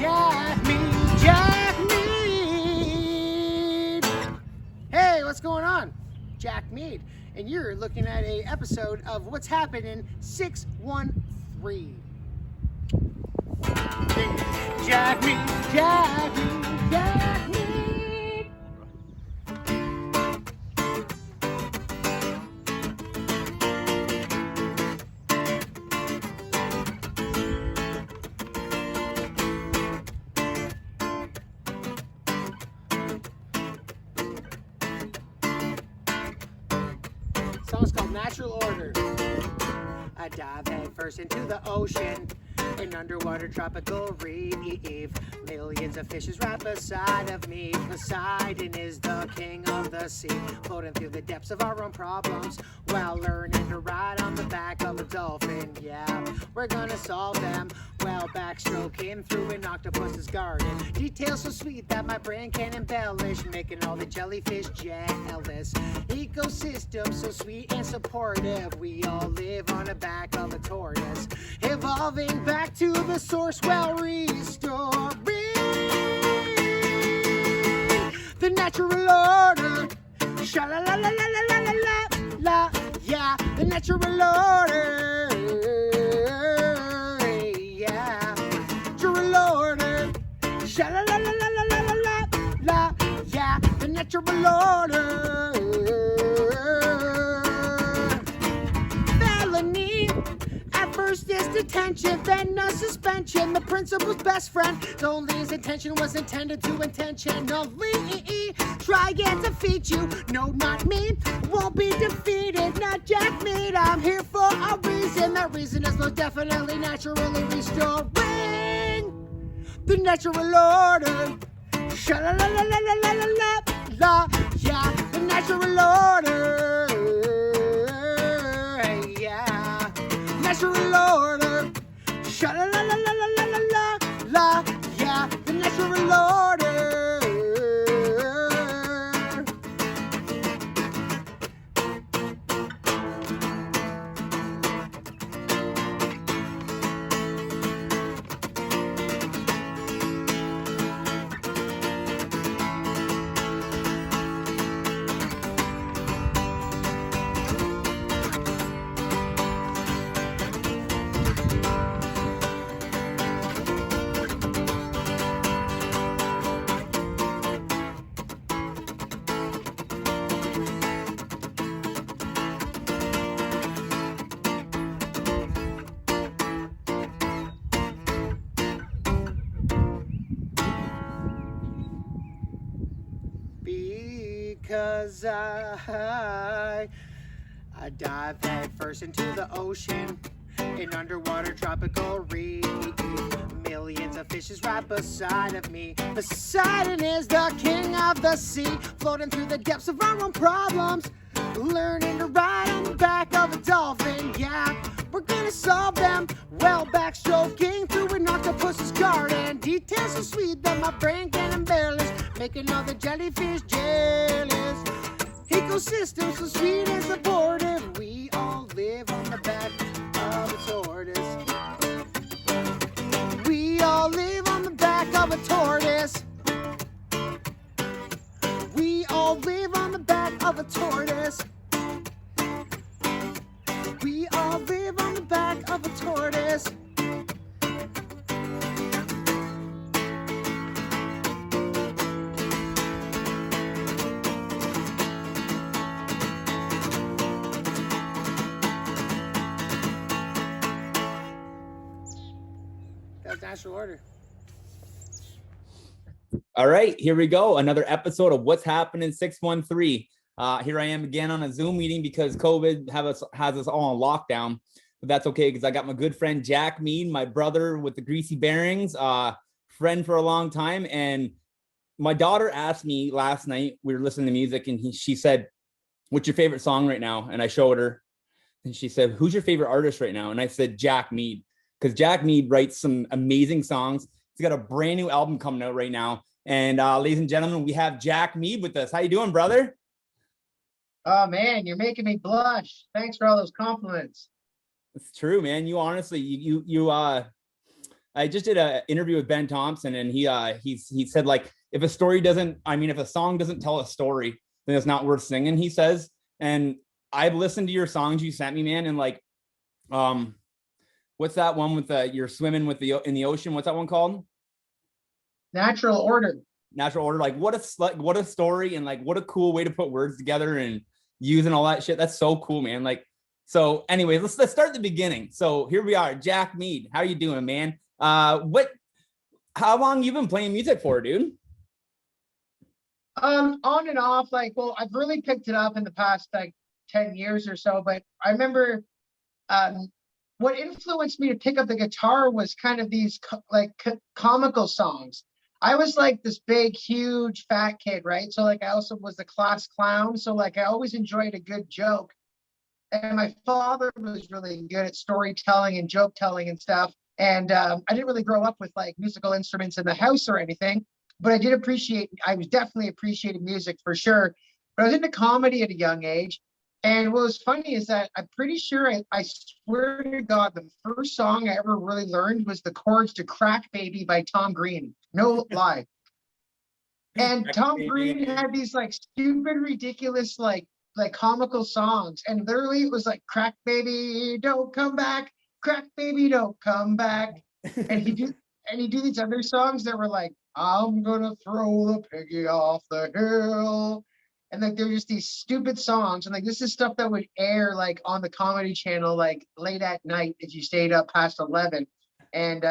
Jack Mead, Jack Mead. Hey, what's going on? Jack Mead, and you're looking at a episode of What's Happening 613. Jack Mead, Jack Mead, Jack Mead. Song's called Natural Order. I dive head first into the ocean, an underwater tropical reef. Millions of fishes right beside of me. Poseidon is the king of the sea, floating through the depths of our own problems while learning to ride on the back of a dolphin. Yeah, we're gonna solve them while backstroking through an octopus's garden. Details so sweet that my brain can embellish, making all the jellyfish jealous. Ecosystem so sweet and supportive, we all live on the back of a tortoise, evolving back to the source while restoring the natural order. Sha la la la la la la la la la. Yeah, the natural order. Yeah, natural order. Sha la la la la la la la la la. Yeah, the natural order. Felony. At first it's detention, then a suspension. The principal's best friend told his intention was intended to intentionally try and defeat you. No, not me, won't be defeated. Not Jack Mead, I'm here for a reason. That reason is most definitely naturally restoring the natural order. Sha la la la la la la la la la. Yeah, the natural order. Yeah, natural order. Sha la la la la la la la la la. Yeah, the natural order. Because I dive head first into the ocean, an underwater tropical reef. Millions of fishes right beside of me. Poseidon is the king of the sea, floating through the depths of our own problems, learning to ride on the back of a dolphin. Yeah, we're gonna solve them well backstroking through an octopus's garden. Details so sweet that my brain can embellish, making all the jellyfish jealous. Ecosystem so sweet and supportive, we all live on the back of a tortoise. We all live on the back of a tortoise. We all live on the back of a tortoise. We all live on the back of a tortoise. That's natural order. All right, here we go. Another episode of What's Happening 613. Here I am again on a Zoom meeting because COVID has us all on lockdown. But that's okay because I got my good friend Jack Mead, my brother with the greasy bearings, friend for a long time. And my daughter asked me last night, we were listening to music, and she said, "What's your favorite song right now?" And I showed her, and she said, "Who's your favorite artist right now?" And I said, Jack Mead, because Jack Mead writes some amazing songs. He's got a brand new album coming out right now. And ladies and gentlemen, we have Jack Mead with us. How you doing, brother? Oh man, you're making me blush. Thanks for all those compliments. It's true, man. You honestly, I just did an interview with Ben Thompson, and he said, like, if a song doesn't tell a story, then it's not worth singing, he says. And I've listened to your songs you sent me, man, and like, what's that one with you're swimming in the ocean? What's that one called? Natural Order. Natural Order. Like, what a story, and like, what a cool way to put words together and using all that shit. That's so cool, man. Like, so anyway, let's start at the beginning. So here we are, Jack Mead. How you doing, man? How long you been playing music for, dude? On and off, like, well, I've really picked it up in the past like 10 years or so, but I remember what influenced me to pick up the guitar was kind of these comical songs. I was like this big, huge, fat kid, right? So like I also was the class clown. So like I always enjoyed a good joke. And my father was really good at storytelling and joke telling and stuff. And I didn't really grow up with like musical instruments in the house or anything, but I was definitely appreciating music for sure. But I was into comedy at a young age. And what was funny is that I'm pretty sure, I swear to God, the first song I ever really learned was the chords to Crack Baby by Tom Green. No lie. And Tom Green had these like stupid, ridiculous, like comical songs. And literally it was like, crack baby, don't come back. Crack baby, don't come back. And he'd do these other songs that were like, I'm gonna throw the piggy off the hill. And like, they were just these stupid songs. And like, this is stuff that would air like on the Comedy Channel, like late at night if you stayed up past 11. And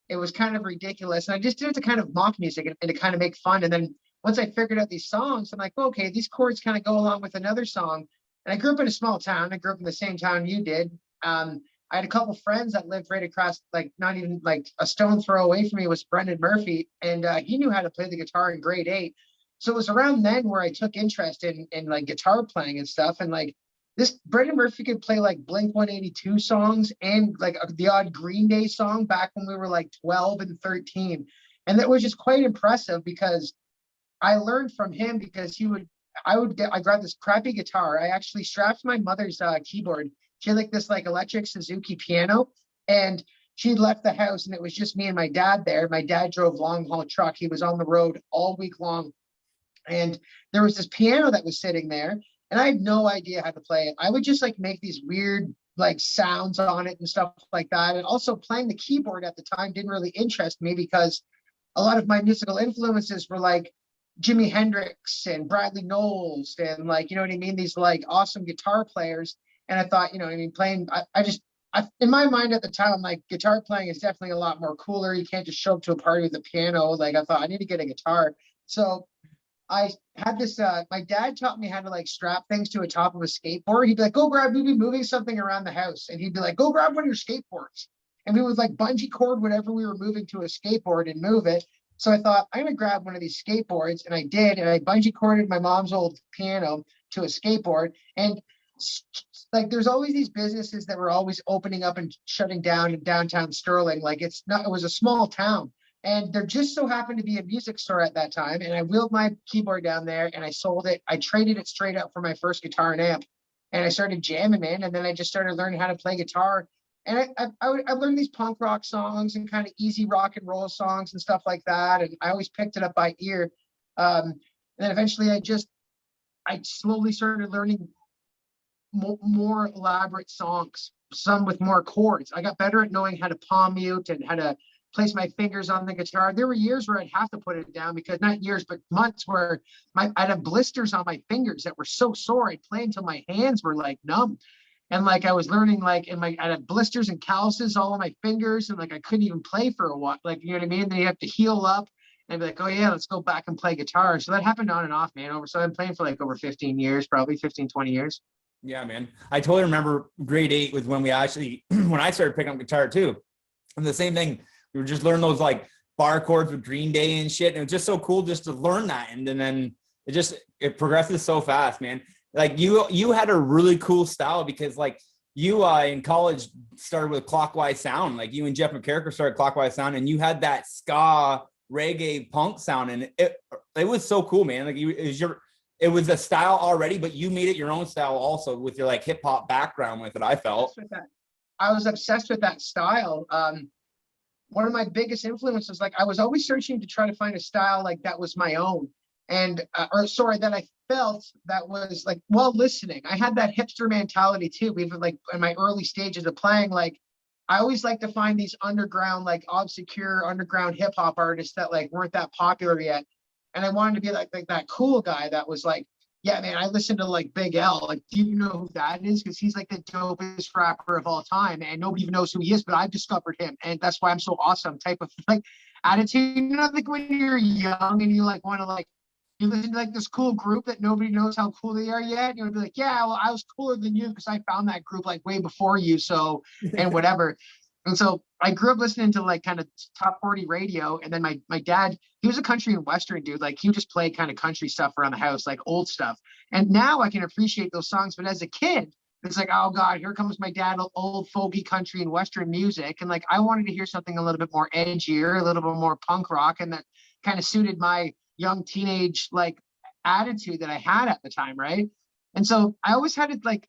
it was kind of ridiculous. And I just did it to kind of mock music and to kind of make fun. And then once I figured out these songs, I'm like, well, okay, these chords kind of go along with another song. And I grew up in a small town. I grew up in the same town you did. I had a couple friends that lived right across, like not even like a stone throw away from me was Brendan Murphy. And he knew how to play the guitar in grade 8. So it was around then where I took interest in like guitar playing and stuff. And like this Brendan Murphy could play like Blink-182 songs and like the odd Green Day song back when we were like 12 and 13. And that was just quite impressive because I learned from him because I grabbed this crappy guitar. I actually strapped my mother's keyboard. She had like this like electric Suzuki piano, and she left the house and it was just me and my dad there. My dad drove long haul truck. He was on the road all week long. And there was this piano that was sitting there and I had no idea how to play it. I would just like make these weird like sounds on it and stuff like that. And also playing the keyboard at the time didn't really interest me because a lot of my musical influences were like Jimi Hendrix and Bradley Knowles and like, you know what I mean? These like awesome guitar players. And I thought, you know what I mean, in my mind at the time, I'm like, guitar playing is definitely a lot more cooler. You can't just show up to a party with a piano. Like I thought I need to get a guitar. So I had this, my dad taught me how to like strap things to the top of a skateboard. He'd be like, we'd be moving something around the house. And he'd be like, go grab one of your skateboards. And we would like bungee cord whatever we were moving to a skateboard and move it. So I thought, I'm going to grab one of these skateboards. And I did. And I bungee corded my mom's old piano to a skateboard. And like, there's always these businesses that were always opening up and shutting down in downtown Sterling. Like it was a small town. And there just so happened to be a music store at that time. And I wheeled my keyboard down there and I sold it. I traded it straight up for my first guitar and amp. And I started jamming, man. And then I just started learning how to play guitar. And I learned these punk rock songs and kind of easy rock and roll songs and stuff like that. And I always picked it up by ear. And then eventually I slowly started learning more elaborate songs, some with more chords. I got better at knowing how to palm mute and how to place my fingers on the guitar. There were years where I'd have to put it down because not years, but months where I'd have blisters on my fingers that were so sore. I'd play until my hands were like numb. And like I was learning like I'd have blisters and calluses all on my fingers and like I couldn't even play for a while. Like, you know what I mean? Then you have to heal up and be like, oh yeah, let's go back and play guitar. So that happened on and off, man. So I've been playing for like over 15 years, probably 15, 20 years. Yeah, man. I totally remember grade 8 was when we actually, when I started picking up guitar too. And the same thing, we were just learning those like bar chords with Green Day and shit. And it was just so cool just to learn that. And then it progresses so fast, man. Like you had a really cool style because like you in college started with Clockwise Sound. Like you and Jeff McCarricker started Clockwise Sound and you had that ska reggae punk sound. And it was so cool, man. Like it was a style already, but you made it your own style also with your like hip hop background with it, I felt. I was obsessed with that style. one of my biggest influences, like I was always searching to try to find a style like that was my own, and that I felt that was like, while listening. I had that hipster mentality too, even like in my early stages of playing. Like I always like to find these underground, like obscure underground hip hop artists that like weren't that popular yet, and I wanted to be like that cool guy that was like, yeah, man, I listen to like Big L. Like, do you know who that is? Because he's like the dopest rapper of all time, and nobody even knows who he is, but I've discovered him, and that's why I'm so awesome. Type of like attitude, you know, like when you're young and you like want to like, you listen to like this cool group that nobody knows how cool they are yet, and you'll be like, yeah, well, I was cooler than you because I found that group like way before you, so and whatever. And so I grew up listening to like kind of top 40 radio. And then my dad, he was a country and Western dude. Like he would just play kind of country stuff around the house, like old stuff. And now I can appreciate those songs. But as a kid, it's like, oh God, here comes my dad, old folky country and Western music. And like, I wanted to hear something a little bit more edgier, a little bit more punk rock. And that kind of suited my young teenage like attitude that I had at the time. Right. And so I always had it like,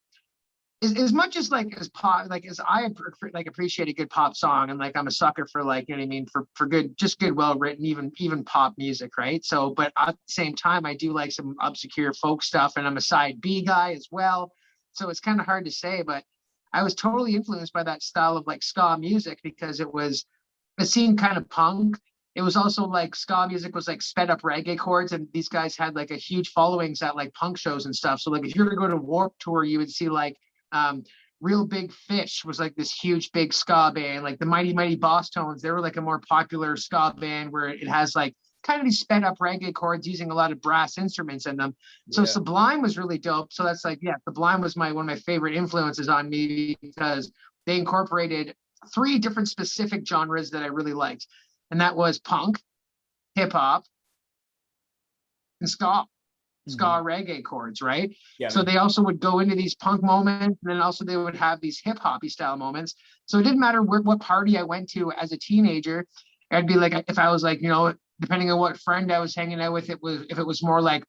as much as like as pop, like as I like appreciate a good pop song, and like I'm a sucker for like, you know what I mean, for good, just good, well written, even pop music, right? So, but at the same time, I do like some obscure folk stuff, and I'm a side B guy as well. So it's kind of hard to say, but I was totally influenced by that style of like ska music because it seemed kind of punk. It was also like ska music was like sped up reggae chords, and these guys had like a huge followings at like punk shows and stuff. So like if you were to go to Warped Tour, you would see like Real Big Fish was like this huge big ska band, like the Mighty Mighty Boss Tones. They were like a more popular ska band where it has like kind of these sped up reggae chords using a lot of brass instruments in them. So yeah. Sublime was really dope. So that's like, yeah, Sublime was one of my favorite influences on me because they incorporated 3 different specific genres that I really liked, and that was punk, hip hop, and ska. Ska reggae chords, right? Yeah. So they also would go into these punk moments, and then also they would have these hip hoppy style moments. So it didn't matter what party I went to as a teenager. I'd be like, if I was like, you know, depending on what friend I was hanging out with, if it was more like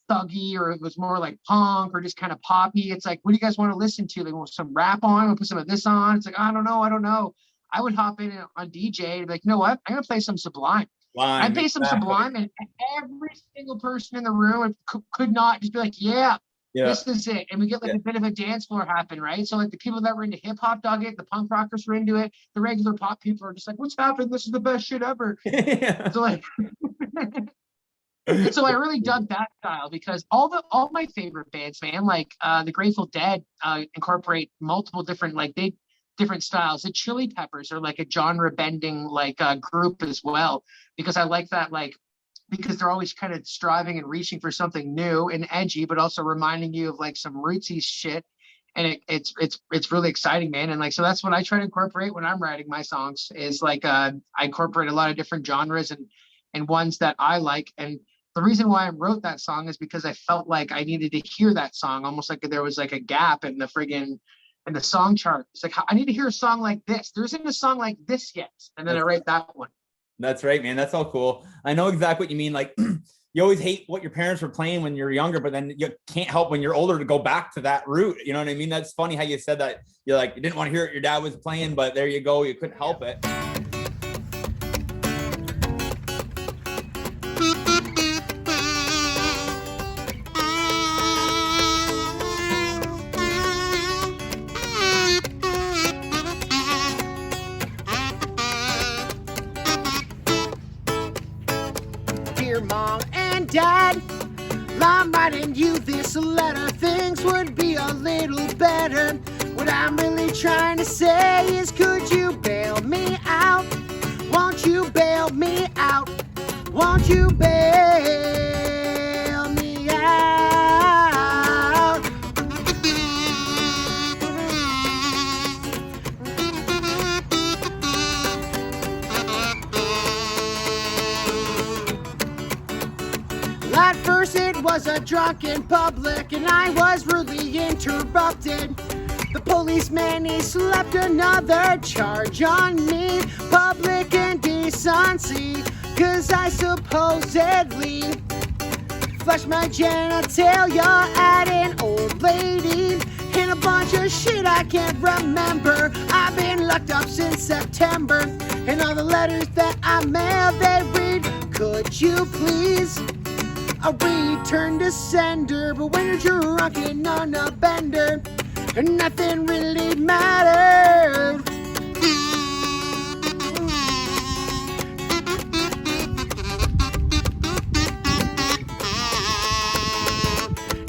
thuggy or it was more like punk or just kind of poppy. It's like, what do you guys want to listen to? Like, want some rap on? We'll put some of this on. It's like, I don't know. I would hop in on DJ and be like, you know what? I'm gonna play some Sublime. I'd play some Sublime, and every single person in the room could not just be like, yeah, this is it. And we get like a bit of a dance floor happen, right? So like the people that were into hip hop dug it, the punk rockers were into it, the regular pop people are just like, what's happening? This is the best shit ever. So like, so I really dug that style because all my favorite bands, man, like the Grateful Dead incorporate multiple different different styles. The Chili Peppers are like a genre bending like group as well, because I like that, like, because they're always kind of striving and reaching for something new and edgy, but also reminding you of like some rootsy shit. And it's really exciting, man. And like, so that's what I try to incorporate when I'm writing my songs is like, I incorporate a lot of different genres and ones that I like. And the reason why I wrote that song is because I felt like I needed to hear that song, almost like there was like a gap in the song chart. It's like, I need to hear a song like this. There isn't a song like this yet. And then I write that one. That's right, man. That's all cool. I know exactly what you mean. Like you always hate what your parents were playing when you're younger, but then you can't help when you're older to go back to that route. You know what I mean? That's funny how you said that. You're like, you didn't want to hear what your dad was playing, but there you go. You couldn't help it. Mom and Dad, I'm writing you this letter. Things would be a little better. What I'm really trying to say is, could you bail me out? Won't you bail me out? Won't you bail me out? At first it was a drunken public, and I was rudely interrupted. The policeman, he slapped another charge on me, public indecency, 'cause I supposedly flushed my genitalia at an old lady, and a bunch of shit I can't remember. I've been locked up since September, And all the letters that I mail, they read, could you please return to sender? But when you're drunk and on a bender, nothing really matters.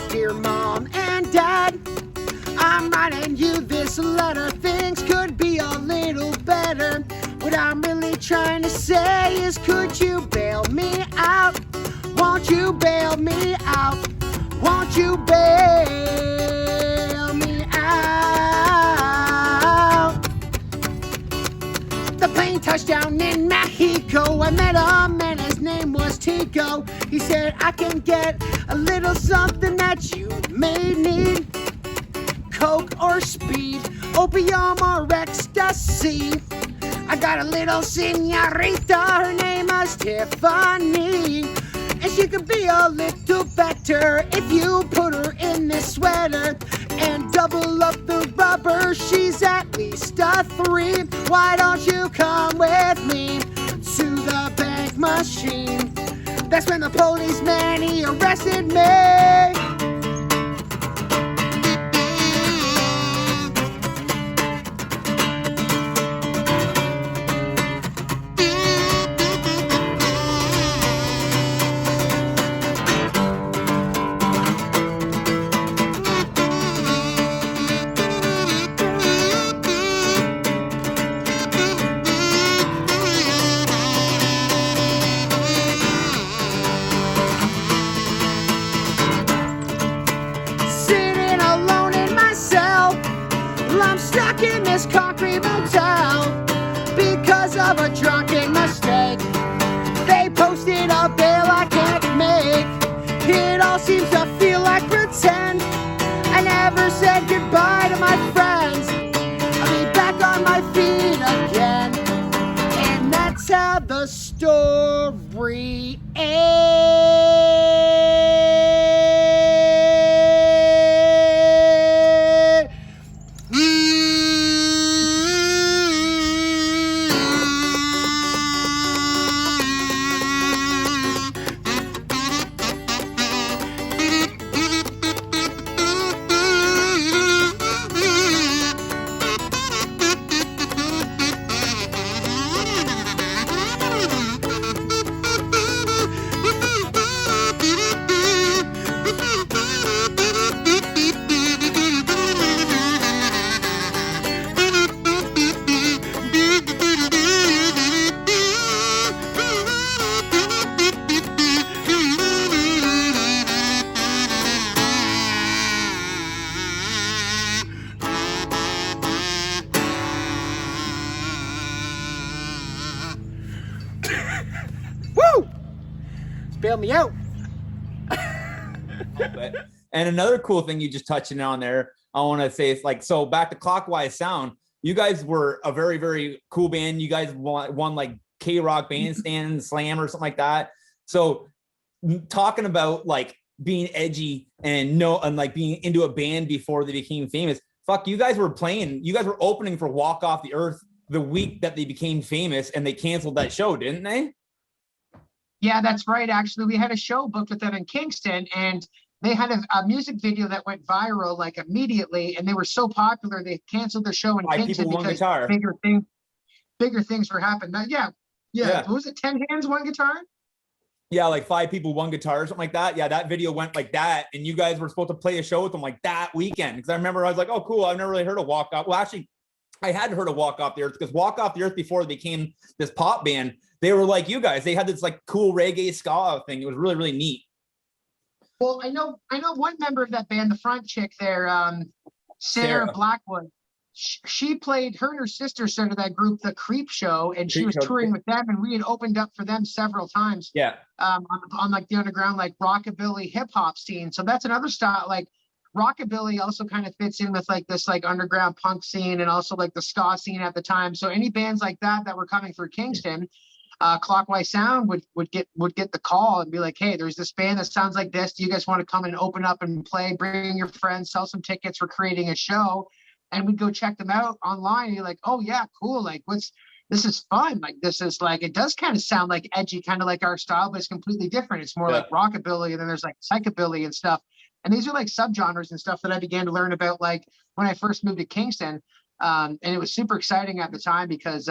Dear Mom and Dad, I'm writing you this letter. Things could be a little better. What I'm really trying to say is, could you bail me out? Won't you bail me out? Won't you bail me out? The plane touched down in Mexico. I met a man, his name was Tico. He said, I can get a little something that you may need. Coke or speed, opium or ecstasy. I got a little señorita, her name is Tiffany. And she could be a little better if you put her in this sweater and double up the rubber. She's at least a 3. Why don't you come with me to the bank machine? That's when the policeman, he arrested me. Stuck in this concrete motel because of a drunken mistake. They posted a bail I can't make. It all seems to feel like pretend. I never said goodbye to my friends. I'll be back on my feet again. And that's how the story ends. Woo! Bail me out. And another cool thing you just touching on there, I want to say, is like, so back to Clockwise Sound, you guys were a very, very cool band. You guys won like K-Rock Bandstand Slam or something like that. So talking about like being edgy and like being into a band before they became famous. Fuck, you guys were opening for Walk Off the Earth the week that they became famous, and they canceled that show, didn't they? Yeah, that's right. Actually, we had a show booked with them in Kingston, and they had a music video that went viral like immediately, and they were so popular they canceled the show in Kingston because bigger things were happening. Yeah. What was it, 10 hands, 1 guitar? Yeah, like 5 people, 1 guitar, or something like that. Yeah, that video went like that, and you guys were supposed to play a show with them like that weekend. Because I remember I was like, oh, cool, I've never really heard of Walk Off. Well, actually, I had heard of Walk Off the Earth because Walk Off the Earth, before they became this pop band, they were like you guys. They had this like cool reggae ska thing. It was really, really neat. Well, I know one member of that band, the front chick there, Sarah Blackwood. She played, her and her sister started that group, The Creep Show, and she was touring with them, and we had opened up for them several times. Yeah. On like the underground, like rockabilly hip hop scene. So that's another style. Like rockabilly also kind of fits in with like this like underground punk scene and also like the ska scene at the time. So any bands like that were coming through Kingston, Clockwise Sound would get the call and be like, hey, there's this band that sounds like this. Do you guys want to come and open up and play? Bring your friends, sell some tickets. We're creating a show. And we'd go check them out online. And you're like, oh yeah, cool. Like, this is fun. Like, this is like, it does kind of sound like edgy, kind of like our style, but it's completely different. It's more like rockabilly, and then there's like psychobilly and stuff. And these are like subgenres and stuff that I began to learn about, like when I first moved to Kingston. And it was super exciting at the time because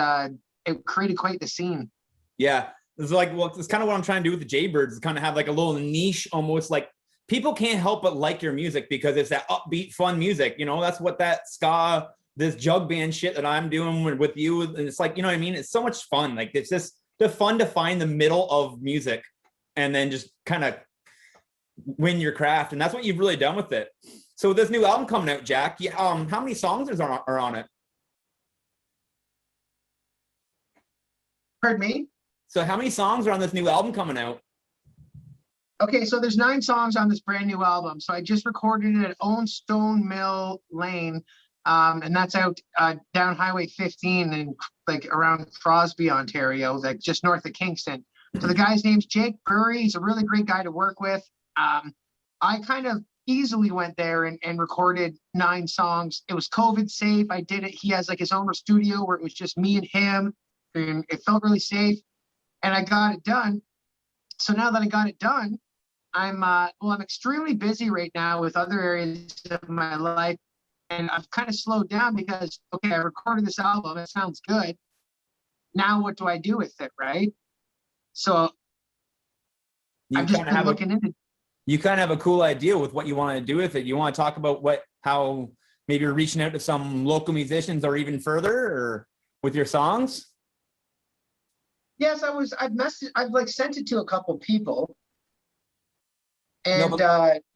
it created quite the scene. Yeah. It's like, well, it's kind of what I'm trying to do with the Jaybirds, is kind of have like a little niche, almost like people can't help but like your music because it's that upbeat, fun music. You know, that's what that ska, this jug band shit that I'm doing with you. And it's like, you know what I mean? It's so much fun. Like, it's just the fun to find the middle of music and then just kind of win your craft. And that's what you've really done with it. So this new album coming out, Jack, how many songs are on it? Pardon me? So how many songs are on this new album coming out? Okay, so there's 9 songs on this brand new album. So I just recorded it at Owen Stone Mill Lane, and that's out down Highway 15 and like around Crosby, Ontario, like just north of Kingston. So the guy's name's Jake Burry. He's a really great guy to work with. I kind of easily went there and recorded 9 songs. It was COVID safe. I did it. He has like his own studio where it was just me and him, and it felt really safe. And I got it done. So now that I got it done, I'm extremely busy right now with other areas of my life, and I've kind of slowed down because, okay, I recorded this album, it sounds good. Now what do I do with it, right? So I've just been looking into. You kind of have a cool idea with what you want to do with it. You want to talk about how maybe you're reaching out to some local musicians or even further, or with your songs? Yes, I've like sent it to a couple people, and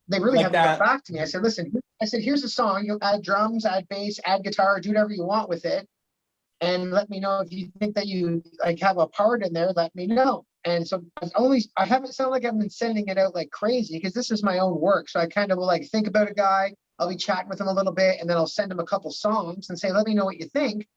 they really like haven't got back to me. I said, listen, here's a song. You add drums, add bass, add guitar, do whatever you want with it, and let me know if you think that you like have a part in there. Let me know. And so I haven't sounded like I've been sending it out like crazy because this is my own work. So I kind of will like think about a guy. I'll be chatting with him a little bit, and then I'll send him a couple songs and say, let me know what you think.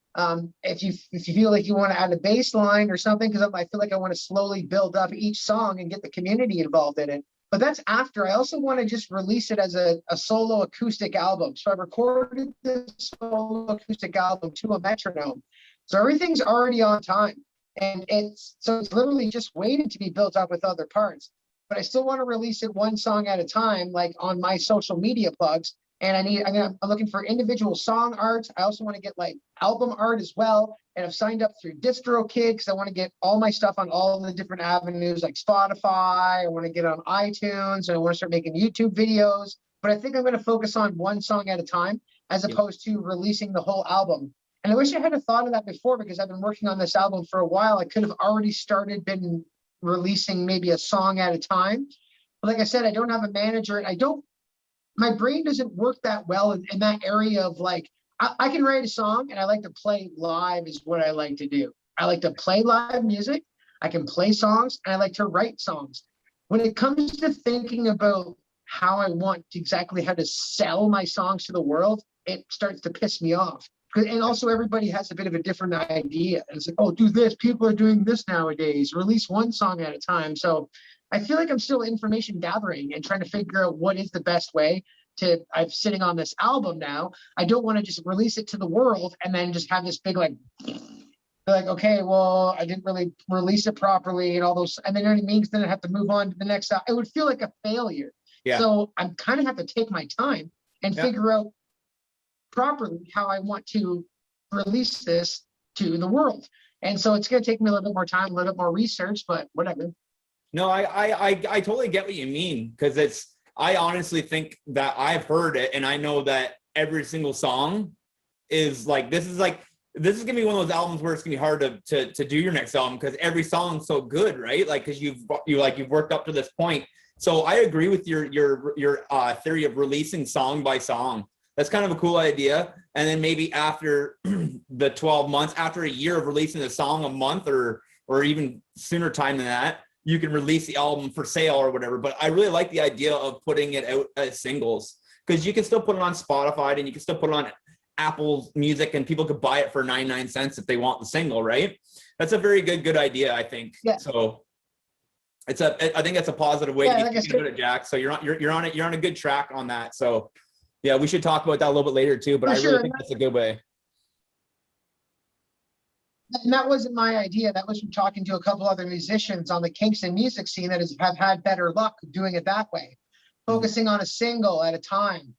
If you feel like you want to add a bass line or something, because I feel like I want to slowly build up each song and get the community involved in it. But that's after. I also want to just release it as a solo acoustic album. So I recorded this solo acoustic album to a metronome. So everything's already on time. And it's literally just waiting to be built up with other parts. But I still want to release it one song at a time, like on my social media plugs. And I'm looking for individual song art. I also want to get like album art as well. And I've signed up through DistroKid because I want to get all my stuff on all the different avenues like Spotify. I want to get on iTunes, and I want to start making YouTube videos. But I think I'm going to focus on one song at a time as opposed to releasing the whole album. And I wish I had thought of that before, because I've been working on this album for a while. I could have already been releasing maybe a song at a time. But like I said, I don't have a manager, and my brain doesn't work that well in that area of like, I can write a song and I like to play live is what I like to do. I like to play live music. I can play songs, and I like to write songs. When it comes to thinking about how I want exactly how to sell my songs to the world, it starts to piss me off. And also everybody has a bit of a different idea. It's like, oh, do this. People are doing this nowadays. Release one song at a time. So I feel like I'm still information gathering and trying to figure out what is the best way I'm sitting on this album now. I don't want to just release it to the world and then just have this big like, okay, well, I didn't really release it properly and all those. And then it means then I have to move on to the next. It would feel like a failure. Yeah. So I kind of have to take my time and figure out properly how I want to release this to the world. And so it's going to take me a little bit more time, a little bit more research, but whatever. No, I totally get what you mean, because I honestly think that I've heard it, and I know that every single song is like, this is gonna be one of those albums where it's gonna be hard to do your next album, because every song's so good, right? Like, because you've worked up to this point. So I agree with your theory of releasing song by song. That's kind of a cool idea. And then maybe after the 12 months, after a year of releasing a song a month, or even sooner time than that, you can release the album for sale or whatever. But I really like the idea of putting it out as singles, because you can still put it on Spotify and you can still put it on Apple Music, and people could buy it for 99 cents if they want the single, right? That's a very good idea, I think. Yeah. So I think that's a positive way to get thinking about it, Jack. So you're on a good track on that. So yeah, we should talk about that a little bit later too, but I really think that's a good way. And that wasn't my idea. That was from talking to a couple other musicians on the Kingston music scene that have had better luck doing it that way. Focusing on a single at a time,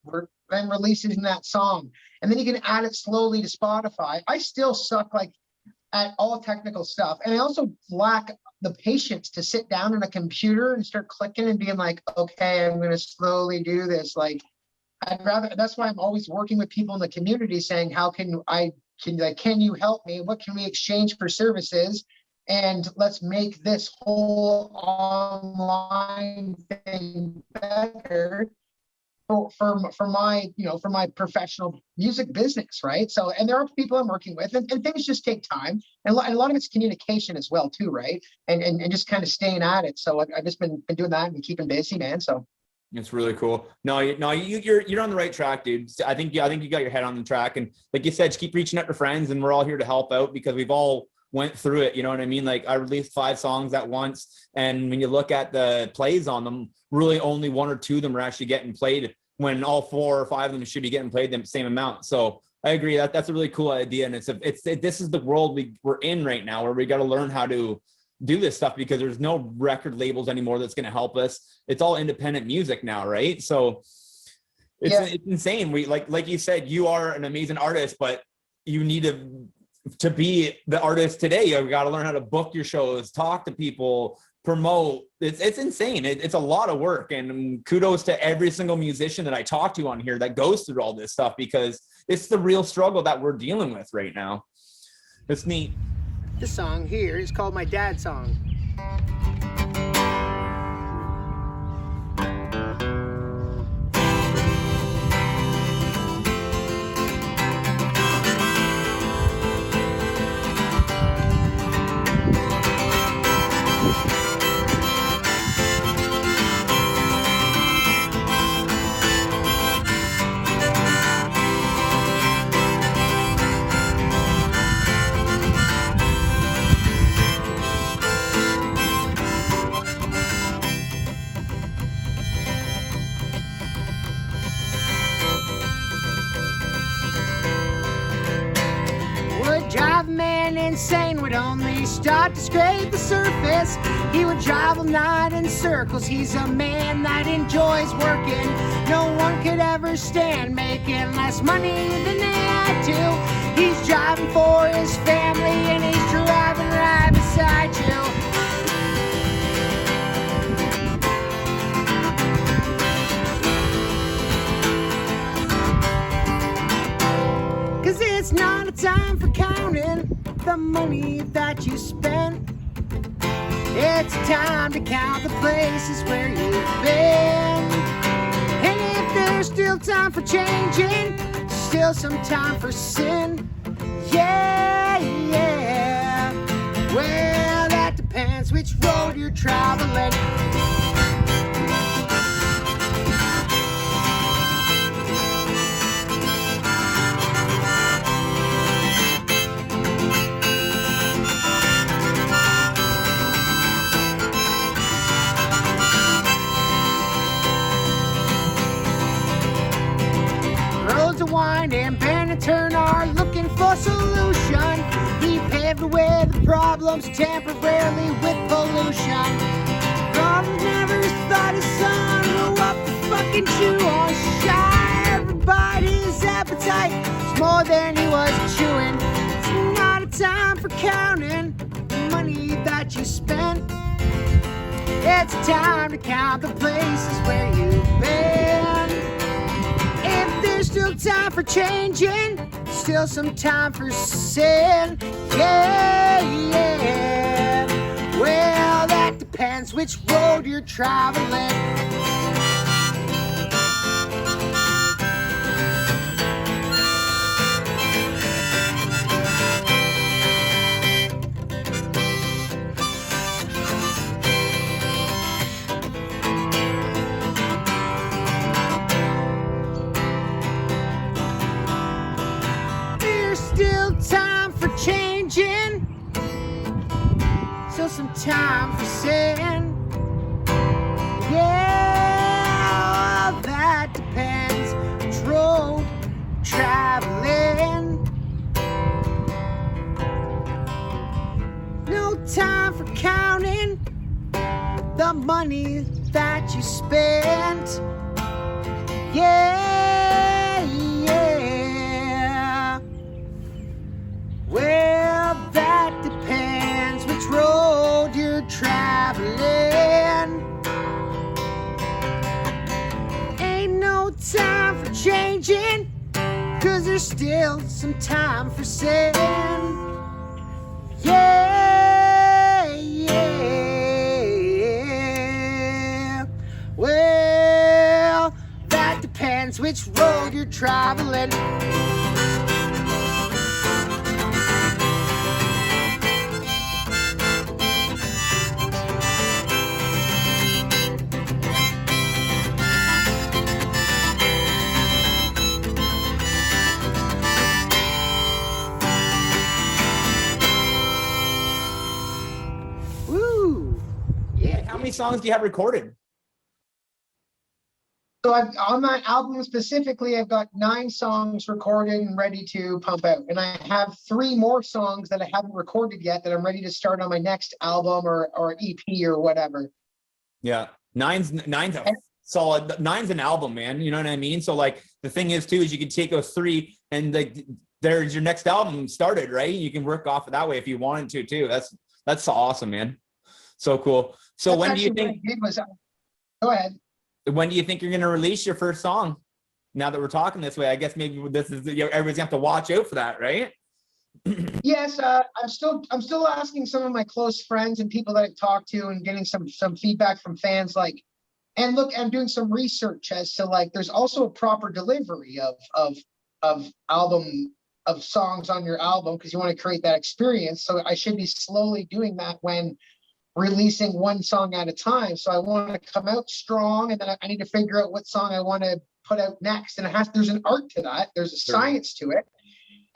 then releasing that song. And then you can add it slowly to Spotify. I still suck like at all technical stuff. And I also lack the patience to sit down on a computer and start clicking and being like, okay, I'm going to slowly do this. Like, that's why I'm always working with people in the community saying, how can you help me? What can we exchange for services? And let's make this whole online thing better for my professional music business, right? So, and there are people I'm working with, and things just take time, and a lot of it's communication as well, too, right? And just kind of staying at it. So I've just been doing that and keeping busy, man. So it's really cool. No, you're on the right track, dude. I think you got your head on the track, and like you said, just keep reaching out to friends, and we're all here to help out because we've all went through it. You know what I mean? Like I released 5 songs at once, and when you look at the plays on them, really only 1 or 2 of them are actually getting played when all 4 or 5 of them should be getting played the same amount. So I agree that's a really cool idea. And this is the world we're in right now, where we got to learn how to do this stuff because there's no record labels anymore that's going to help us. It's all independent music now, right? So it's insane. We like you said, you are an amazing artist, but you need to be the artist today. You got to learn how to book your shows, talk to people, promote. It's insane. It's a lot of work, and kudos to every single musician that I talk to on here that goes through all this stuff because it's the real struggle that we're dealing with right now. It's neat. This song here is called My Dad's Song. Drive a man insane, would only start to scrape the surface. He would drive all night in circles. He's a man that enjoys working. No one could ever stand making less money than they had to. He's driving for his family and he's driving right beside you. It's not a time for counting the money that you spent. It's a time to count the places where you've been. And if there's still time for changing, still some time for sin. Yeah, yeah. Well, that depends which road you're traveling. And bend and turn are looking for solution. He paved the way to problems temporarily with pollution. God never thought his son grew up to fucking chew on shy. Everybody's appetite is more than he was chewing. It's not a time for counting the money that you spent. It's a time to count the places where you've been. If there's still time for changing, still some time for sin. Yeah, yeah. Well, that depends which road you're traveling. Changing, still some time for sin. Yeah, well, that depends which road traveling. counting the money that you spent. Yeah, yeah. Well, that depends which road you're traveling. Ain't no time for changing, 'cause there's still some time for sin. Yeah, yeah. Well, that depends which road you're traveling. Woo! Yeah. How many songs do you have recorded? So on my album specifically, I've got 9 songs recorded and ready to pump out. And I have 3 more songs that I haven't recorded yet that I'm ready to start on my next album or EP or whatever. Yeah. Nine's a solid. Nine's an album, man. You know what I mean? So like the thing is too, is you can take those 3 and like there's your next album started, right? You can work off of that way if you wanted to too. That's awesome, man. So cool. So That's when do you actually think, what I did was, go ahead. when do you think you're going to release your first song? Now that we're talking this way, I guess maybe this is, everybody's gonna have to watch out for that, right? Yes, I'm still asking some of my close friends and people that I've talked to and getting some feedback from fans. Like, and look, I'm doing some research as to like, there's also a proper delivery of songs on your album, because you want to create that experience. So I should be slowly doing that when releasing one song at a time. So I want to come out strong, and then I need to figure out what song I want to put out next. And there's an art to that. There's a science to it.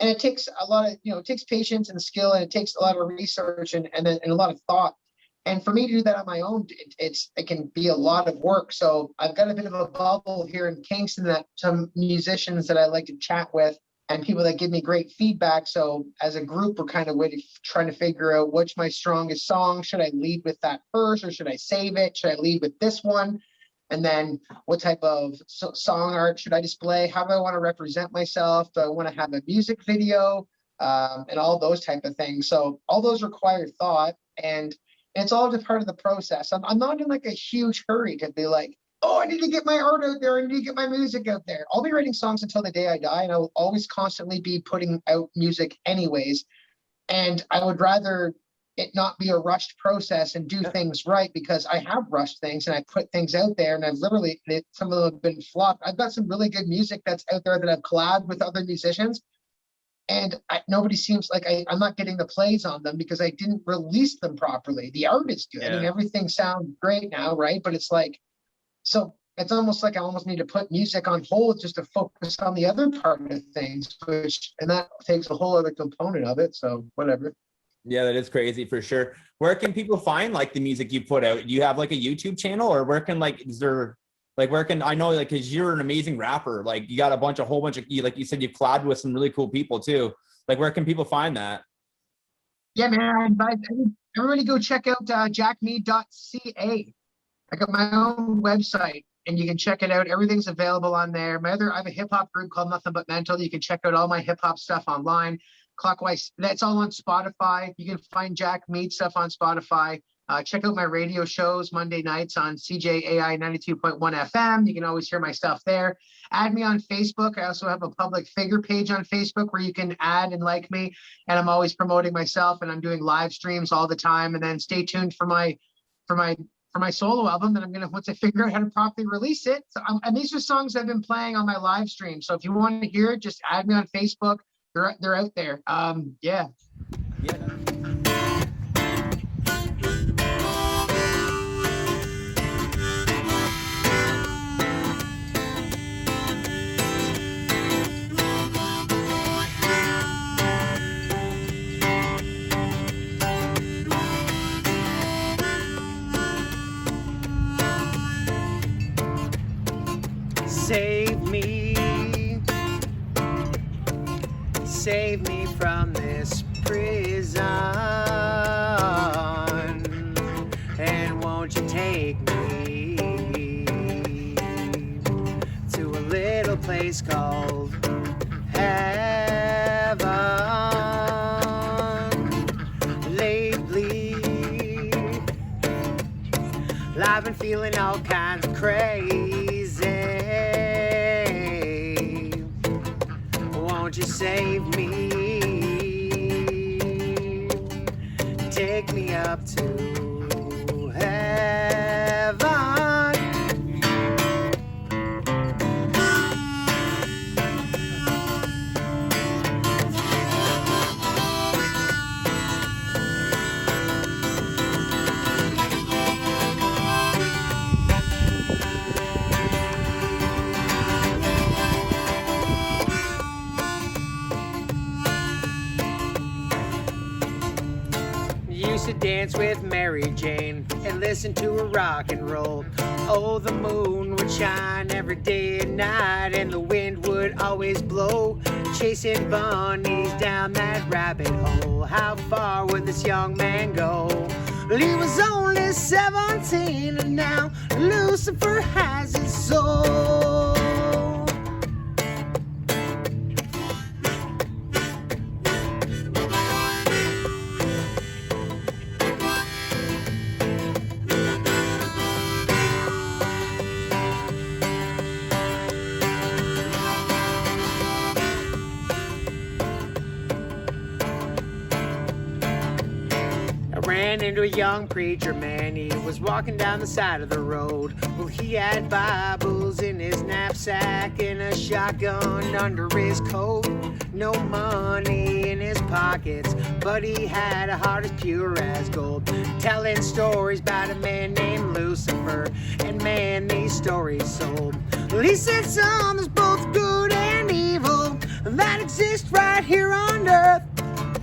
And it takes a lot of, it takes patience and skill, and it takes a lot of research and a lot of thought. And for me to do that on my own, it can be a lot of work. So I've got a bit of a bubble here in Kingston, that some musicians that I like to chat with and people that give me great feedback. So as a group, we're kind of trying to figure out what's my strongest song. Should I lead with that first, or should I save it? Should I lead with this one? And then what type of song art should I display? How do I want to represent myself? Do I want to have a music video? And all those type of things. So all those require thought, and it's all just part of the process. I'm not in like a huge hurry to be like, oh, I need to get my art out there. I need to get my music out there. I'll be writing songs until the day I die, and I will always constantly be putting out music anyways. And I would rather it not be a rushed process and do things right, because I have rushed things and I put things out there, and I've literally, some of them have been flopped. I've got some really good music that's out there that I've collabed with other musicians, and nobody seems like I'm not getting the plays on them because I didn't release them properly. The art is good and everything sounds great now, right? But it's like, so it's almost like I almost need to put music on hold just to focus on the other part of things, and that takes a whole other component of it. So whatever. Yeah, that is crazy for sure. Where can people find like the music you put out? Do you have like a YouTube channel, or where can I know, like, cause you're an amazing rapper. Like you got a whole bunch of, like you said, you've collabed with some really cool people too. Like where can people find that? Yeah, man, I invite everybody go check out jackmead.ca. I got my own website and you can check it out. Everything's available on there. I have a hip hop group called Nothing But Mental. You can check out all my hip hop stuff online. Clockwise, that's all on Spotify. You can find Jack Mead stuff on Spotify. Check out my radio shows Monday nights on CJAI 92.1 FM. You can always hear my stuff there. Add me on Facebook. I also have a public figure page on Facebook where you can add and like me. And I'm always promoting myself, and I'm doing live streams all the time. And then stay tuned for my solo album that I'm gonna, once I figure out how to properly release it. So and these are songs I've been playing on my live stream. So if you want to hear it, just add me on Facebook. They're out there. Yeah. Save me from this prison. won't you take me to a little place called heaven? Lately, I've been feeling all kinds of crazy. Won't you save me? Take me up to heaven. Used to dance with Mary Jane and listen to her rock and roll. Oh, the moon would shine every day and night, and the wind would always blow, chasing bunnies down that rabbit hole. How far would this young man go? Well, he was only 17, and now Lucifer has his soul. Ran into a young preacher man, he was walking down the side of the road. Well, he had Bibles in his knapsack and a shotgun under his coat. No money in his pockets, but he had a heart as pure as gold. Telling stories about a man named Lucifer, and man, these stories sold. Well, he said, son, there's both good and evil that exist right here on earth,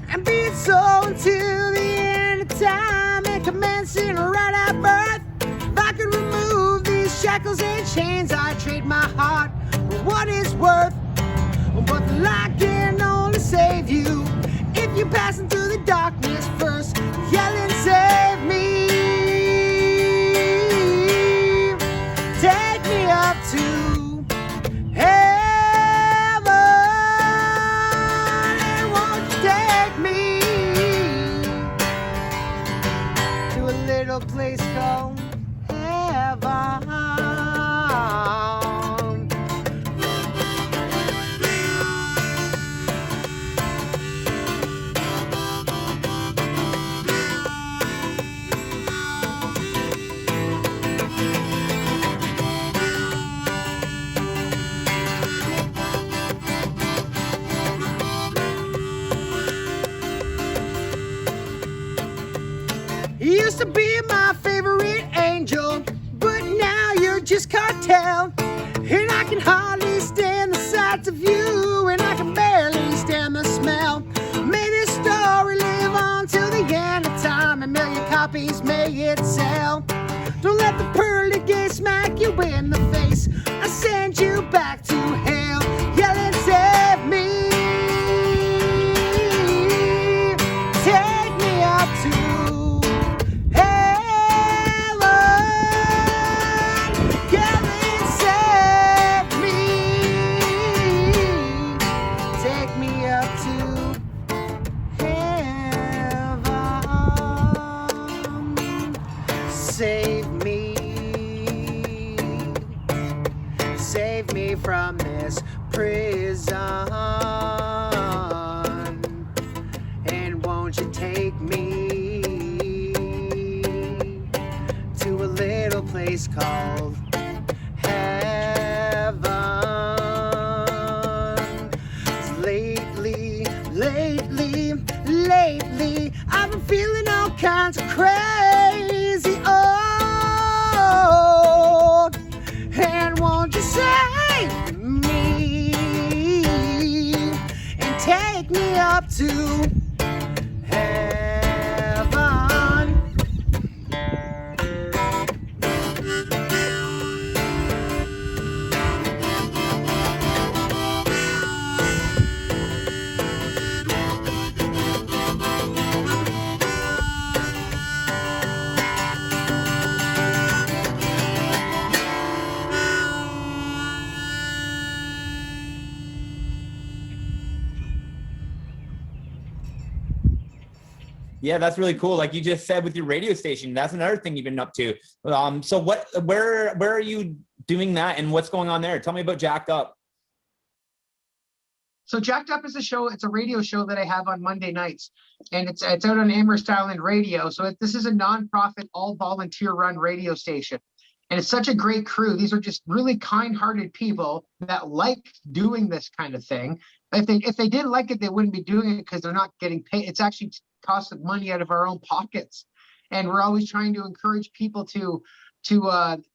and be it so until the end of time and commencing right at birth. If I could remove these shackles and chains, I'd trade my heart for what it's worth. But the light can only save you if you're passing through the darkness first, yelling, save me. Take me up to heaven, and won't you take me to a little place called heaven? You used to be my favorite angel, but now you're just cartel. And I can hardly stand the sight of you, and I can barely stand the smell. May this story live on till the end of time, a million copies may it sell. Don't let the pearly gates smack you in the face. I send you back to hell, yelling, save me. Take me up to save me from this prison, and won't you take me to a little place called heaven? Lately, I've been feeling all kinds of crazy. Oh, and won't you save me and take me up to heaven? Yeah, that's really cool. Like you just said with your radio station, that's another thing you've been up to. So where are you doing that and what's going on there? Tell me about Jacked Up. So Jacked Up is a show. It's a radio show that I have on Monday nights, and it's out on Amherst Island Radio. So this is a nonprofit, all volunteer run radio station, and it's such a great crew. These are just really kind-hearted people that like doing this kind of thing. If they didn't like it, they wouldn't be doing it because they're not getting paid. It's actually costing money out of our own pockets, and we're always trying to encourage people to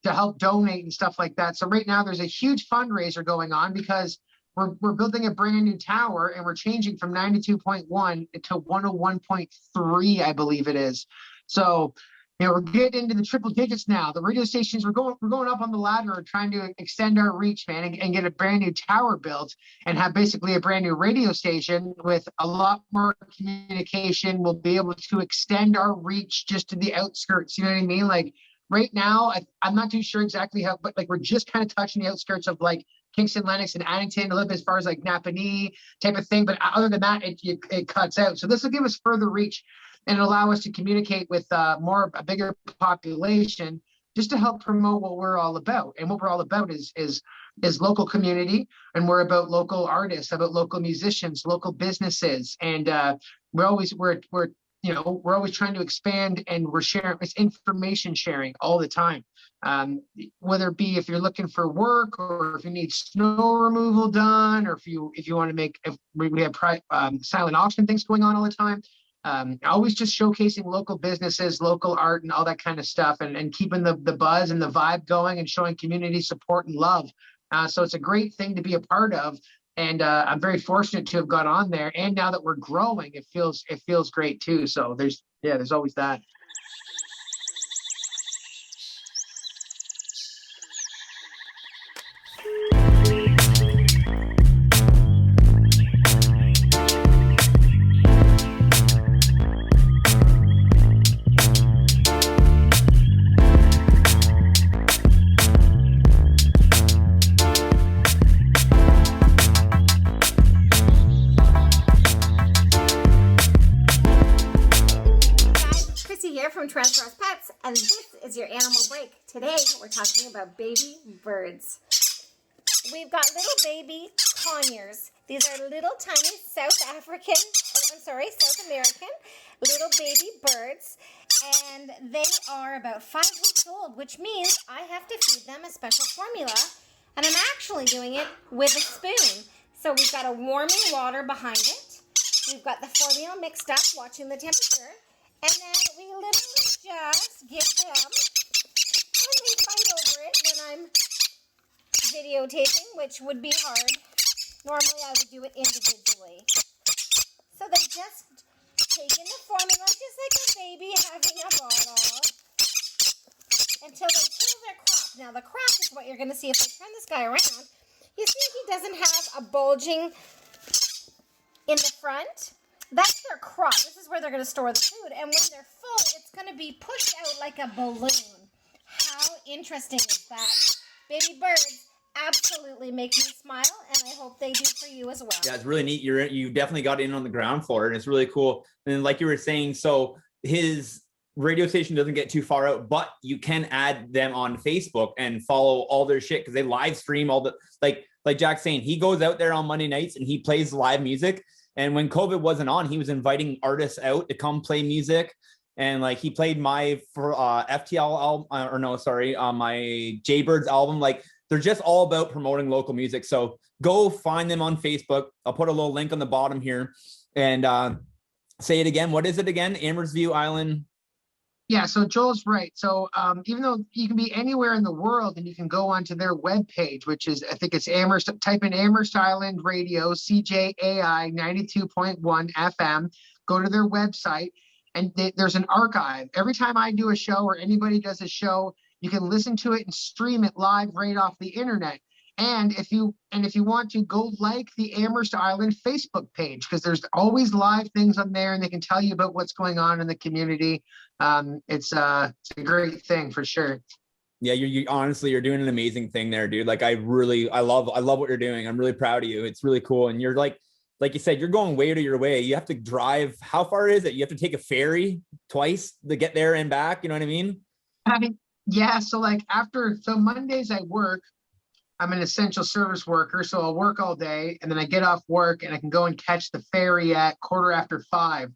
help donate and stuff like that. So right now there's a huge fundraiser going on because we're building a brand new tower and we're changing from 92.1 to 101.3, I believe it is. So, we're getting into the triple digits now. The radio stations, we're going up on the ladder and trying to extend our reach, man, and get a brand new tower built and have basically a brand new radio station with a lot more communication. We'll be able to extend our reach just to the outskirts. You know what I mean? Like right now, I'm not too sure exactly how, but like we're just kind of touching the outskirts of like Kingston, Lennox, and Addington, a little bit as far as like Napanee type of thing. But other than that, it cuts out. So this will give us further reach and allow us to communicate with a bigger population, just to help promote what we're all about. And what we're all about is local community, and we're about local artists, about local musicians, local businesses, and we're always trying to expand, and we're sharing. It's information sharing all the time. Whether it be if you're looking for work, or if you need snow removal done, or if you want to make, if we have silent auction things going on all the time. Always just showcasing local businesses, local art, and all that kind of stuff, and keeping the buzz and the vibe going, and showing community support and love. So it's a great thing to be a part of, and I'm very fortunate to have got on there. And now that we're growing, it feels great too. So there's always that. From Tyrannosaurus Pets, and this is your animal break. Today we're talking about baby birds. We've got little baby conures. These are little tiny South American little baby birds, and they are about 5 weeks old, which means I have to feed them a special formula, and I'm actually doing it with a spoon. So we've got a warming water behind it. We've got the formula mixed up, watching the temperature. And then we literally just give them, and they fight over it when I'm videotaping, which would be hard. Normally I would do it individually. So they just take in the formula just like a baby having a bottle until they feel their crop. Now the crop is what you're going to see if I turn this guy around. You see he doesn't have a bulging in the front. That's their crop. This is where they're going to store the food. And when they're full, it's going to be pushed out like a balloon. How interesting is that? Baby birds absolutely make me smile, and I hope they do for you as well. Yeah, it's really neat. You definitely got in on the ground floor, and it's really cool. And like you were saying, so his radio station doesn't get too far out, but you can add them on Facebook and follow all their shit, because they live stream all the, like Jack's saying, he goes out there on Monday nights and he plays live music. And when COVID wasn't on, he was inviting artists out to come play music. And like he played my FTL album, my Jaybirds album. Like they're just all about promoting local music. So go find them on Facebook. I'll put a little link on the bottom here, and say it again. What is it again? Amherst View Island. Yeah, so Joel's right. So even though you can be anywhere in the world, and you can go onto their webpage, which is, I think it's Amherst, type in Amherst Island Radio, CJAI 92.1 FM, go to their website, and there's an archive. Every time I do a show or anybody does a show, you can listen to it and stream it live right off the internet. And if you want to, go like the Amherst Island Facebook page, because there's always live things on there, and they can tell you about what's going on in the community. It's a great thing for sure. Yeah, you honestly, you're doing an amazing thing there, dude. Like I love what you're doing. I'm really proud of you. It's really cool. And you're like like you said, you're going way to your way. You have to drive. How far is it? You have to take a ferry twice to get there and back. You know what I mean? I mean, yeah. So like so Mondays I work. I'm an essential service worker, so I'll work all day, and then I get off work and I can go and catch the ferry at 5:15.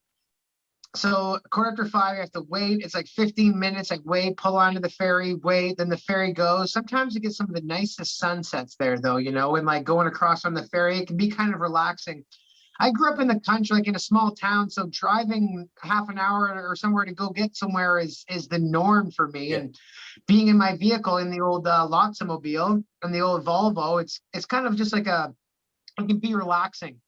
So 5:15, I have to wait. It's like 15 minutes. I wait, pull onto the ferry, wait, then the ferry goes. Sometimes you get some of the nicest sunsets there, though, you know, and like going across on the ferry, it can be kind of relaxing. I grew up in the country, like in a small town, so driving half an hour or somewhere to go get somewhere is the norm for me. Yeah. And being in my vehicle in the old Lotsamobile and the old Volvo, it's kind of just like it can be relaxing.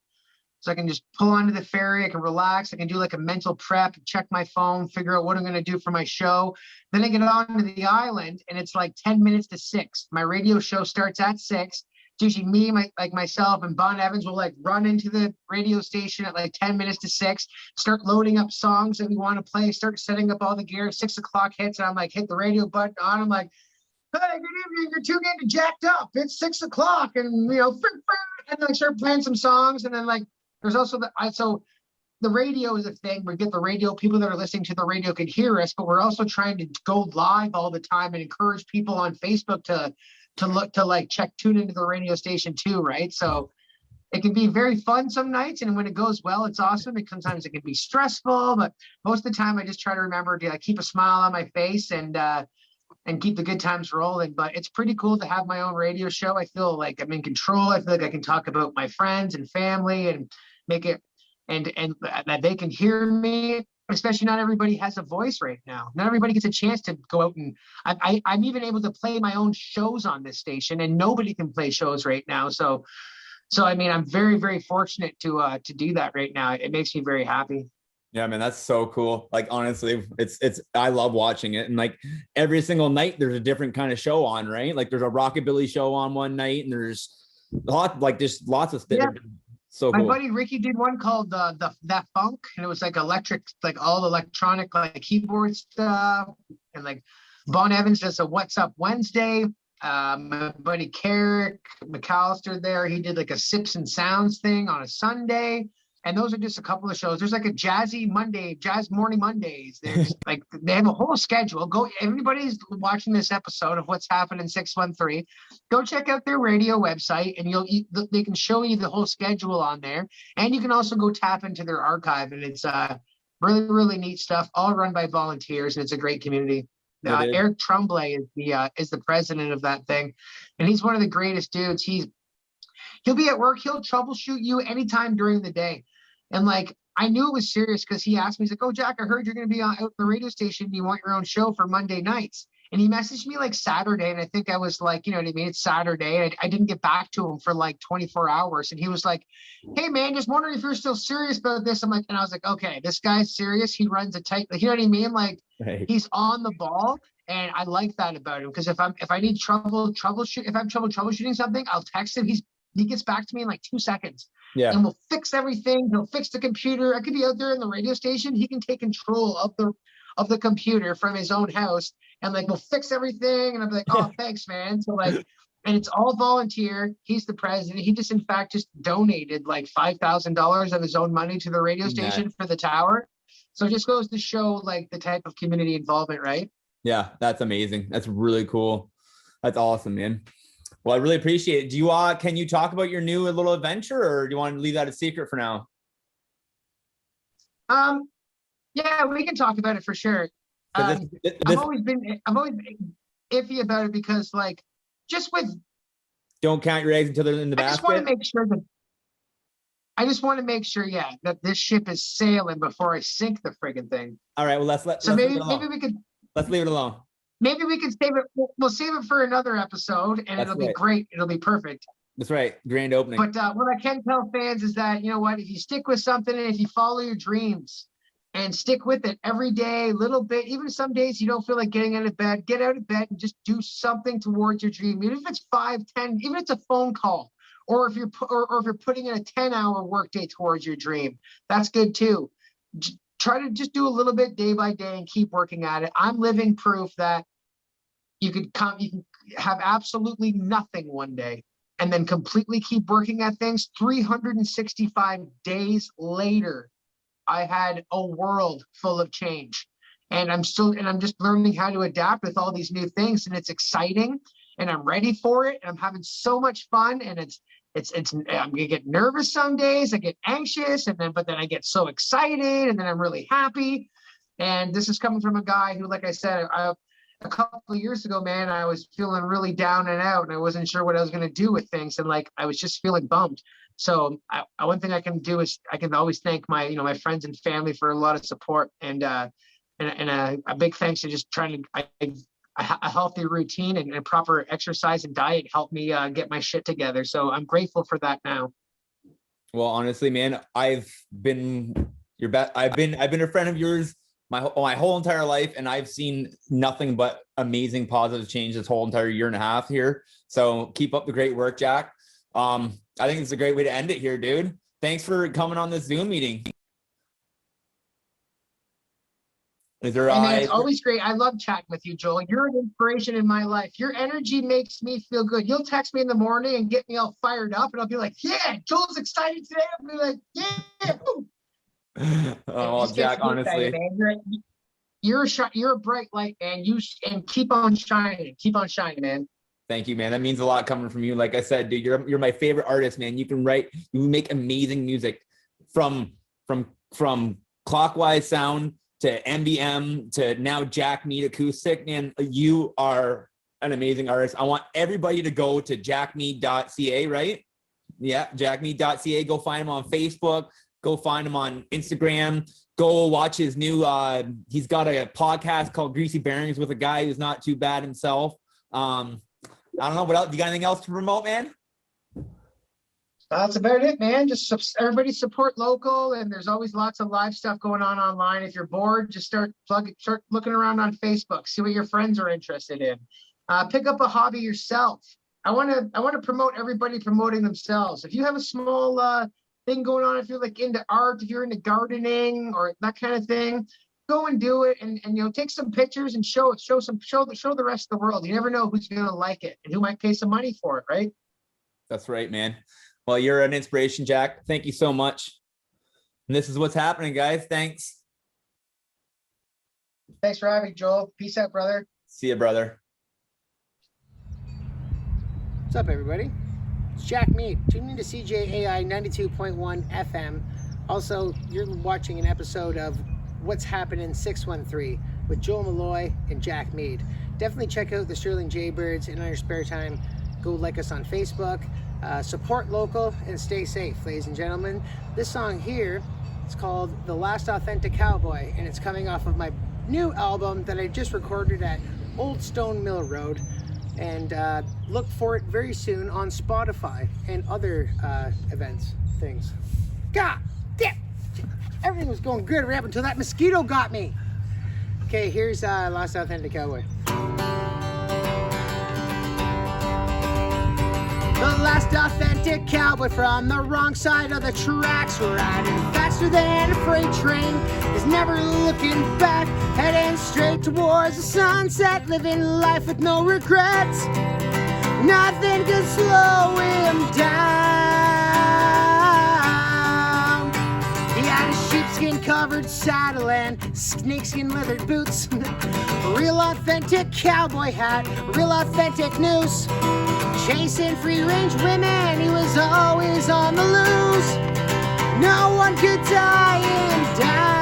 So I can just pull onto the ferry, I can relax, I can do like a mental prep, check my phone, figure out what I'm going to do for my show. Then I get onto the island and it's like 10 minutes to 6. My radio show starts at 6. It's usually me, myself and Bon Evans will like run into the radio station at like 10 minutes to 6, start loading up songs that we want to play, start setting up all the gear. 6 o'clock hits and I'm like, hit the radio button on. I'm like, hey, good evening, you're tuned in to Jacked Up. It's 6 o'clock. And, you know, and then I start playing some songs. And then like, there's also so the radio is a thing. We get the radio, people that are listening to the radio can hear us, but we're also trying to go live all the time and encourage people on Facebook to tune into the radio station too, right? So it can be very fun some nights, and when it goes well, it's awesome. Sometimes it can be stressful, but most of the time I just try to remember to keep a smile on my face and keep the good times rolling. But it's pretty cool to have my own radio show. I feel like I'm in control. I feel like I can talk about my friends and family and make it and that they can hear me. Especially not everybody has a voice right now. Not everybody gets a chance to go out and I'm even able to play my own shows on this station, and nobody can play shows right now. So I mean, I'm very, very fortunate to do that right now. It makes me very happy. Yeah, man, that's so cool. Like, honestly, it's I love watching it. And like every single night there's a different kind of show on, right? Like there's a rockabilly show on one night and there's lots of stuff. Yeah. So my cool. buddy Ricky did one called That Funk, and it was like electric, like all electronic, like keyboard stuff. And like Bon Evans does a What's Up Wednesday. My buddy Carrick McAllister there, he did like a Sips and Sounds thing on a Sunday. And those are just a couple of shows. There's like a Jazz Morning Mondays. There's like, they have a whole schedule. Everybody's watching this episode of What's Happening in 613. Go check out their radio website, and they can show you the whole schedule on there. And you can also go tap into their archive, and it's really, really neat stuff, all run by volunteers, and it's a great community. Eric Tremblay is the president of that thing, and he's one of the greatest dudes. He'll be at work. He'll troubleshoot you anytime during the day. And like, I knew it was serious because he asked me, he's like, oh, Jack, I heard you're going to be out the radio station. You want your own show for Monday nights. And he messaged me like Saturday. And I think I was like, you know what I mean? It's Saturday. I didn't get back to him for like 24 hours. And he was like, hey, man, just wondering if you're still serious about this. I'm like, and I was like, okay, this guy's serious. He runs a tight, you know what I mean? Like, He's on the ball. And I like that about him, because if I need troubleshooting something, I'll text him. He gets back to me in like 2 seconds. Yeah. And we'll fix everything. He'll fix the computer. I could be out there in the radio station. He can take control of the computer from his own house, and like we'll fix everything. And I'll be like, oh, thanks, man. So like, and it's all volunteer. He's the president. He just donated like $5,000 of his own money to the radio station for the tower. So it just goes to show like the type of community involvement, right? Yeah, that's amazing. That's really cool. That's awesome, man. Well, I really appreciate it. Can you talk about your new little adventure, or do you want to leave that a secret for now? Yeah, we can talk about it for sure. I've always been iffy about it because, like, don't count your eggs until they're in the basket. I just want to make sure, yeah, that this ship is sailing before I sink the friggin' thing. All right. Well, let's maybe leave it alone. Maybe we can save it. We'll save it for another episode, and it'll be great. It'll be perfect. That's right. Grand opening. But what I can tell fans is that, you know what, if you stick with something and if you follow your dreams and stick with it every day, little bit, even some days you don't feel like getting out of bed, get out of bed and just do something towards your dream. Even if it's 5, 10, even if it's a phone call, or if you're putting in a 10-hour workday towards your dream, that's good too. Try to just do a little bit day by day and keep working at it. I'm living proof that you can have absolutely nothing one day, and then completely keep working at things. 365 days later, I had a world full of change. And I'm just learning how to adapt with all these new things, and it's exciting, and I'm ready for it, and I'm having so much fun, and I'm gonna get nervous some days, I get anxious, but then I get so excited, and then I'm really happy. And this is coming from a guy who, like I said, a couple of years ago, man, I was feeling really down and out, and I wasn't sure what I was gonna do with things, and like I was just feeling bummed. So one thing I can do is I can always thank my friends and family for a lot of support, and a big thanks to just trying to a healthy routine and proper exercise and diet helped me get my shit together. So I'm grateful for that now. Well, honestly, man, I've been a friend of yours my whole entire life, and I've seen nothing but amazing positive change this whole entire year and a half here. So keep up the great work, Jack. I think it's a great way to end it here, dude. Thanks for coming on this Zoom meeting. And it's always great. I love chatting with you, Joel. You're an inspiration in my life. Your energy makes me feel good. You'll text me in the morning and get me all fired up, and I'll be like, yeah, Joel's excited today. I'll be like, yeah. Oh, Jack, honestly. You're a bright light, man. And keep on shining. Keep on shining, man. Thank you, man. That means a lot coming from you. Like I said, dude, you're my favorite artist, man. You make amazing music from Clockwise Sound to MBM to now Jack Mead acoustic. Man, you are an amazing artist. I want everybody to go to jackmead.ca, right? Yeah, jackmead.ca. Go find him on Facebook. Go find him on Instagram. Go watch his new, he's got a podcast called Greasy Bearings with a guy who's not too bad himself. I don't know what else. You got anything else to promote, man? That's about it, man. Just everybody support local, and there's always lots of live stuff going on online. If you're bored, just start looking around on Facebook, see what your friends are interested in. Pick up a hobby yourself. I want to promote everybody promoting themselves. If you have a small thing going on, if you're like into art, if you're into gardening or that kind of thing, go and do it, and take some pictures and show the rest of the world. You never know who's gonna like it and who might pay some money for it, right? That's right, man. Well, you're an inspiration, Jack. Thank you so much. And this is what's happening, guys. Thanks. Thanks for having me, Joel. Peace out, brother. See you, brother. What's up, everybody? It's Jack Mead. Tune in to CJAI 92.1 FM. Also, you're watching an episode of What's Happening 613 with Joel Malloy and Jack Mead. Definitely check out the Sterling Jaybirds, and on your spare time, go like us on Facebook. Support local and stay safe, ladies and gentlemen. This song here, it's called The Last Authentic Cowboy, and it's coming off of my new album that I just recorded at Old Stone Mill Road. And look for it very soon on Spotify and other things. God damn! Everything was going good right up until that mosquito got me. Okay, here's Last Authentic Cowboy. The last authentic cowboy from the wrong side of the tracks, riding faster than a freight train, is never looking back, heading straight towards the sunset, living life with no regrets. Nothing can slow him down. He had a sheepskin covered saddle and snakeskin leathered boots, a real authentic cowboy hat, a real authentic noose. Chasing free-range women, he was always on the loose. No one could tie him down.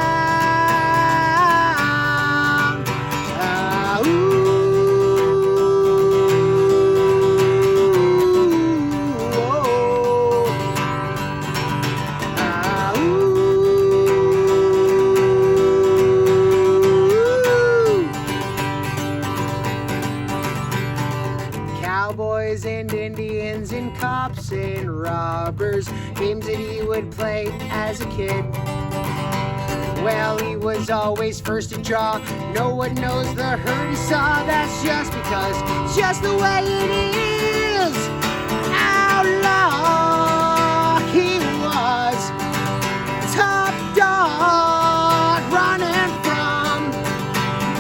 Cowboys and Indians and cops and robbers, games that he would play as a kid. Well, he was always first to draw. No one knows the hurt he saw. That's just because it's just the way it is. Outlaw he was, top dog running from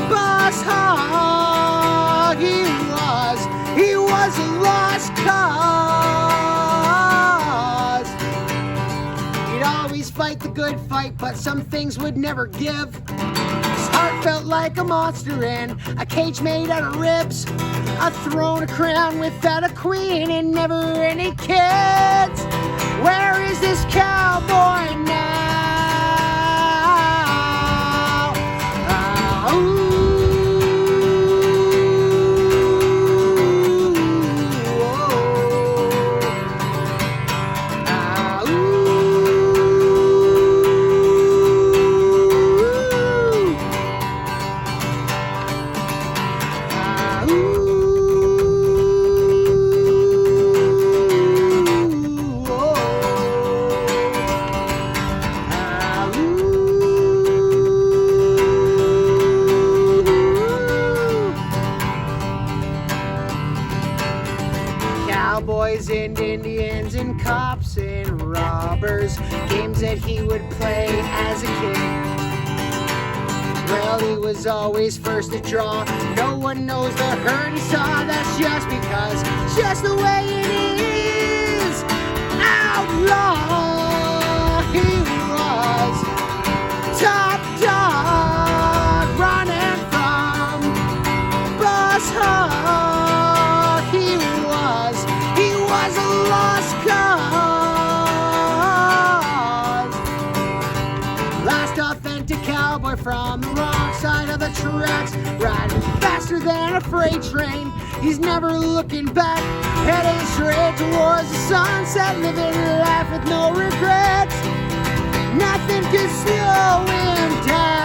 Boss Hog. He was a lost cause. good fight, but some things would never give. His heart felt like a monster in a cage made out of ribs. A throne, a crown without a queen, and never any kids. Where is this cowboy now? Cowboys and Indians and cops and robbers, games that he would play as a kid. Well, he was always first to draw. No one knows the hurt he saw. That's just because it's just the way it is. Outlaw he was, top dog running from Boss Hog. He was a lost cause. Last authentic cowboy from the wrong side of the tracks, riding faster than a freight train. He's never looking back, heading straight towards the sunset, living life with no regrets. Nothing could slow him down.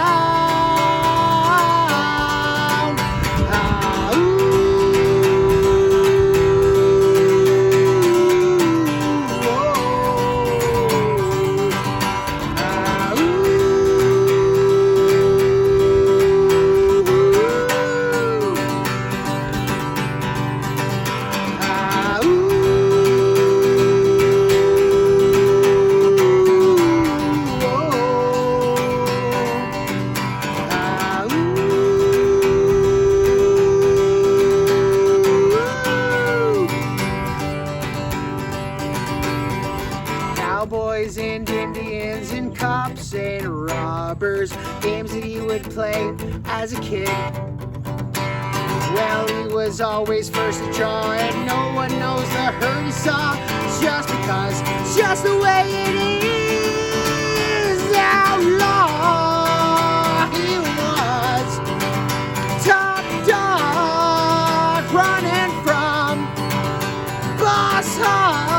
Cowboys and Indians and cops and robbers, games that he would play as a kid. Well, he was always first to draw, and no one knows the hurt he saw. Just because it's just the way it is. Outlaw he was, top dog running from Boss Hog.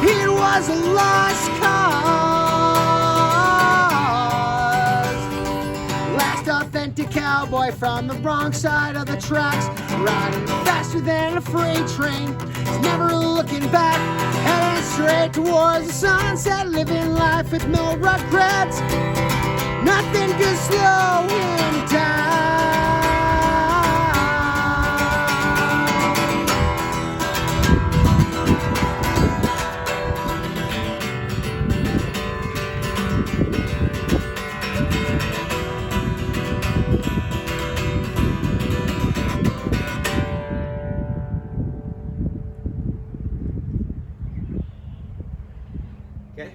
It was a lost cause. Last authentic cowboy from the wrong side of the tracks, riding faster than a freight train. He's never looking back, heading straight towards the sunset, living life with no regrets. Nothing could slow him down. Okay.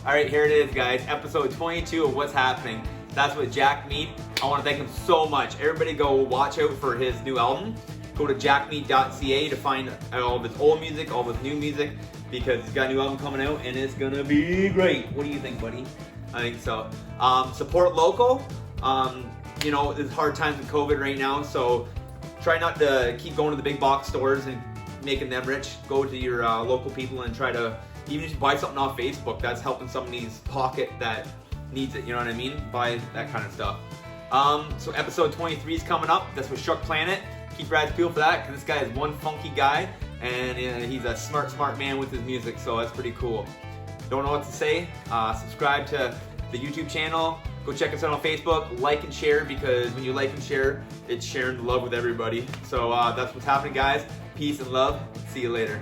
All right, here it is, guys. Episode 22 of What's Happening. That's with Jack Mead. I want to thank him so much. Everybody go watch out for his new album. Go to jackmead.ca to find all of his old music, all of his new music, because he's got a new album coming out and it's gonna be great. What do you think, buddy? I think so. Support local. You know, it's hard times with COVID right now, so try not to keep going to the big box stores and making them rich. Go to your local people and try to even just buy something off Facebook. That's helping somebody's pocket that needs it, you know what I mean? Buy that kind of stuff. So episode 23 is coming up. That's with Shuck Planet. Keep your eyes peeled for that, because this guy is one funky guy, and he's a smart man with his music, so that's pretty cool. Don't know what to say? Subscribe to the YouTube channel. Go check us out on Facebook. Like and share, because when you like and share, it's sharing the love with everybody. So that's what's happening, guys. Peace and love. See you later.